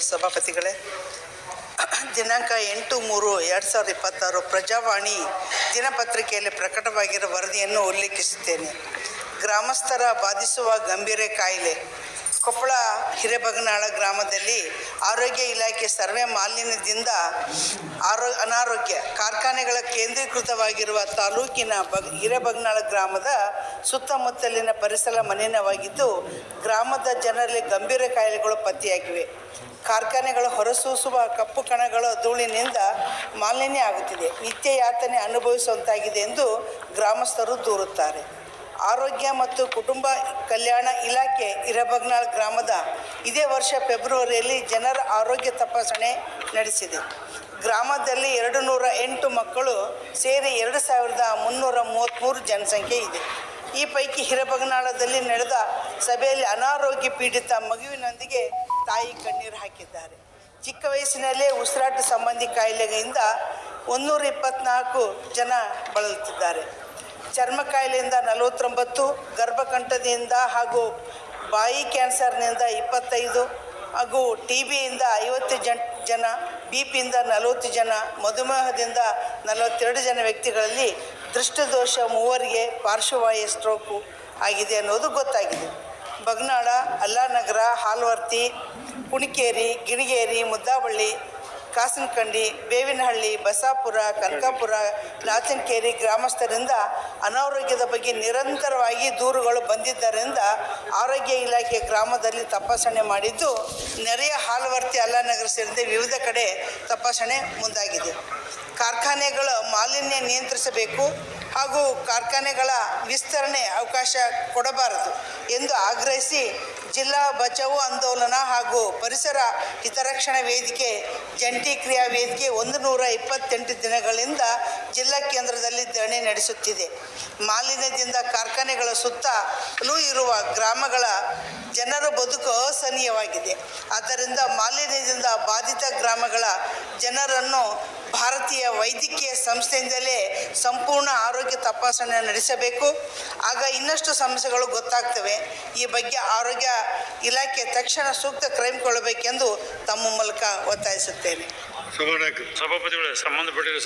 ಸಭಾಪತಿಗಳೇ, ದಿನಾಂಕ 8/3/2026 ಪ್ರಜಾವಾಣಿ ದಿನಪತ್ರಿಕೆಯಲ್ಲಿ ಪ್ರಕಟವಾಗಿರುವ ವರದಿಯನ್ನು ಉಲ್ಲೇಖಿಸುತ್ತೇನೆ. ಗ್ರಾಮಸ್ಥರ ಬಾಧಿಸುವ ಗಂಭೀರ ಕಾಯಿಲೆ. ಕೊಪ್ಪಳ ಹಿರೇಬಗನಾಳ ಗ್ರಾಮದಲ್ಲಿ ಆರೋಗ್ಯ ಇಲಾಖೆ ಸರ್ವೆ ಮಾಲಿನ್ಯದಿಂದ ಅನಾರೋಗ್ಯ. ಕಾರ್ಖಾನೆಗಳ ಕೇಂದ್ರೀಕೃತವಾಗಿರುವ ತಾಲೂಕಿನ ಹಿರೇಬಗನಾಳ ಗ್ರಾಮದ ಸುತ್ತಮುತ್ತಲಿನ ಪರಿಸರ ಮಲಿನವಾಗಿದ್ದು, ಗ್ರಾಮದ ಜನರಲ್ಲಿ ಗಂಭೀರ ಕಾಯಿಲೆಗಳು ಪತ್ತೆಯಾಗಿವೆ. ಕಾರ್ಖಾನೆಗಳು ಹೊರಸೂಸುವ ಕಪ್ಪು ಕಣಗಳ ಧೂಳಿನಿಂದ ಮಾಲಿನ್ಯ ಆಗುತ್ತಿದೆ. ನಿತ್ಯ ಯಾತನೆ ಅನುಭವಿಸುವಂತಾಗಿದೆ ಎಂದು ಗ್ರಾಮಸ್ಥರು ದೂರುತ್ತಾರೆ. ಆರೋಗ್ಯ ಮತ್ತು ಕುಟುಂಬ ಕಲ್ಯಾಣ ಇಲಾಖೆ ಹಿರೇಬಗನಾಳ ಗ್ರಾಮದ ಇದೇ ವರ್ಷ ಫೆಬ್ರವರಿಯಲ್ಲಿ ಜನರ ಆರೋಗ್ಯ ತಪಾಸಣೆ ನಡೆಸಿದೆ. ಗ್ರಾಮದಲ್ಲಿ 208 ಮಕ್ಕಳು ಸೇರಿ 2333 ಜನಸಂಖ್ಯೆ ಇದೆ. ಈ ಪೈಕಿ ಹಿರೇಬಗನಾಳದಲ್ಲಿ ನಡೆದ ಸಭೆಯಲ್ಲಿ ಅನಾರೋಗ್ಯ ಪೀಡಿತ ಮಗುವಿನೊಂದಿಗೆ ತಾಯಿ ಕಣ್ಣೀರು ಹಾಕಿದ್ದಾರೆ. ಚಿಕ್ಕ ವಯಸ್ಸಿನಲ್ಲೇ ಉಸಿರಾಟ ಸಂಬಂಧಿ ಕಾಯಿಲೆಯಿಂದ 124 ಜನ ಬಳಲುತ್ತಿದ್ದಾರೆ. ಚರ್ಮ ಕಾಯಿಲೆಯಿಂದ 49, ಗರ್ಭಕಂಠದಿಂದ ಹಾಗೂ ಬಾಯಿ ಕ್ಯಾನ್ಸರ್ನಿಂದ 25 ಹಾಗೂ TBಯಿಂದ 50 ಜನ, BP ಯಿಂದ 40 ಜನ, ಮಧುಮೇಹದಿಂದ 42 ಜನ ವ್ಯಕ್ತಿಗಳಲ್ಲಿ ದೃಷ್ಟಿದೋಷ, 3 ಪಾರ್ಶ್ವವಾಯು ಸ್ಟ್ರೋಕು ಆಗಿದೆ ಅನ್ನೋದು ಗೊತ್ತಾಗಿದೆ. ಬಗನಾಳ, ಅಲ್ಲಾನಗರ, ಹಾಲ್ವರ್ತಿ, ಕುಣಿಕೇರಿ, ಗಿಣಿಗೇರಿ, ಮುದ್ದಾಬಳ್ಳಿ, ಕಾಸನಕಂಡಿ, ಬೇವಿನಹಳ್ಳಿ, ಬಸಾಪುರ, ಕನಕಾಪುರ, ನಾಚನಕೇರಿ ಗ್ರಾಮಸ್ಥರಿಂದ ಅನಾರೋಗ್ಯದ ಬಗ್ಗೆ ನಿರಂತರವಾಗಿ ದೂರುಗಳು ಬಂದಿದ್ದರಿಂದ ಆರೋಗ್ಯ ಇಲಾಖೆ ಗ್ರಾಮದಲ್ಲಿ ತಪಾಸಣೆ ಮಾಡಿದ್ದು, ನೆರೆಯ ಹಾಲ್ವರ್ತಿ, ಅಲ್ಲಾನಗರ ಸೇರಿದಂತೆ ವಿವಿಧ ಕಡೆ ತಪಾಸಣೆ ಮುಂದಾಗಿದೆ. ಕಾರ್ಖಾನೆಗಳ ಮಾಲಿನ್ಯ ನಿಯಂತ್ರಿಸಬೇಕು ಹಾಗೂ ಕಾರ್ಖಾನೆಗಳ ವಿಸ್ತರಣೆ ಅವಕಾಶ ಕೊಡಬಾರದು ಎಂದು ಆಗ್ರಹಿಸಿ ಜಿಲ್ಲಾ ಬಚಾವು ಆಂದೋಲನ ಹಾಗೂ ಪರಿಸರ ಹಿತರಕ್ಷಣಾ ವೇದಿಕೆ ಜಂಟಿ ಕ್ರಿಯಾ ವೇದಿಕೆ 128 ದಿನಗಳಿಂದ ಜಿಲ್ಲಾ ಕೇಂದ್ರದಲ್ಲಿ ಧರಣಿ ನಡೆಸುತ್ತಿದೆ. ಮಾಲಿನ್ಯದಿಂದ ಕಾರ್ಖಾನೆಗಳ ಸುತ್ತಲೂ ಇರುವ ಗ್ರಾಮಗಳ ಜನರ ಬದುಕು ಅಸಹನೀಯವಾಗಿದೆ. ಆದ್ದರಿಂದ ಮಾಲಿನ್ಯದಿಂದ ಬಾಧಿತ ಗ್ರಾಮಗಳ ಜನರನ್ನು ಭಾರತೀಯ ವೈದ್ಯಕೀಯ ಸಂಸ್ಥೆಯಿಂದಲೇ ಸಂಪೂರ್ಣ ಆರೋಗ್ಯ ತಪಾಸಣೆ ನಡೆಸಬೇಕು. ಆಗ ಇನ್ನಷ್ಟು ಸಮಸ್ಯೆಗಳು ಗೊತ್ತಾಗ್ತವೆ. ಈ ಬಗ್ಗೆ ಆರೋಗ್ಯ ಇಲಾಖೆ ತಕ್ಷಣ ಸೂಕ್ತ ಕ್ರಮ ಕೊಳ್ಳಬೇಕೆಂದು ತಮ್ಮ ಮೂಲಕ ಒತ್ತಾಯಿಸುತ್ತೇನೆ. ಸಭಾಪತಿಗಳೇ, ಸಂಬಂಧಪಟ್ಟಿರುವ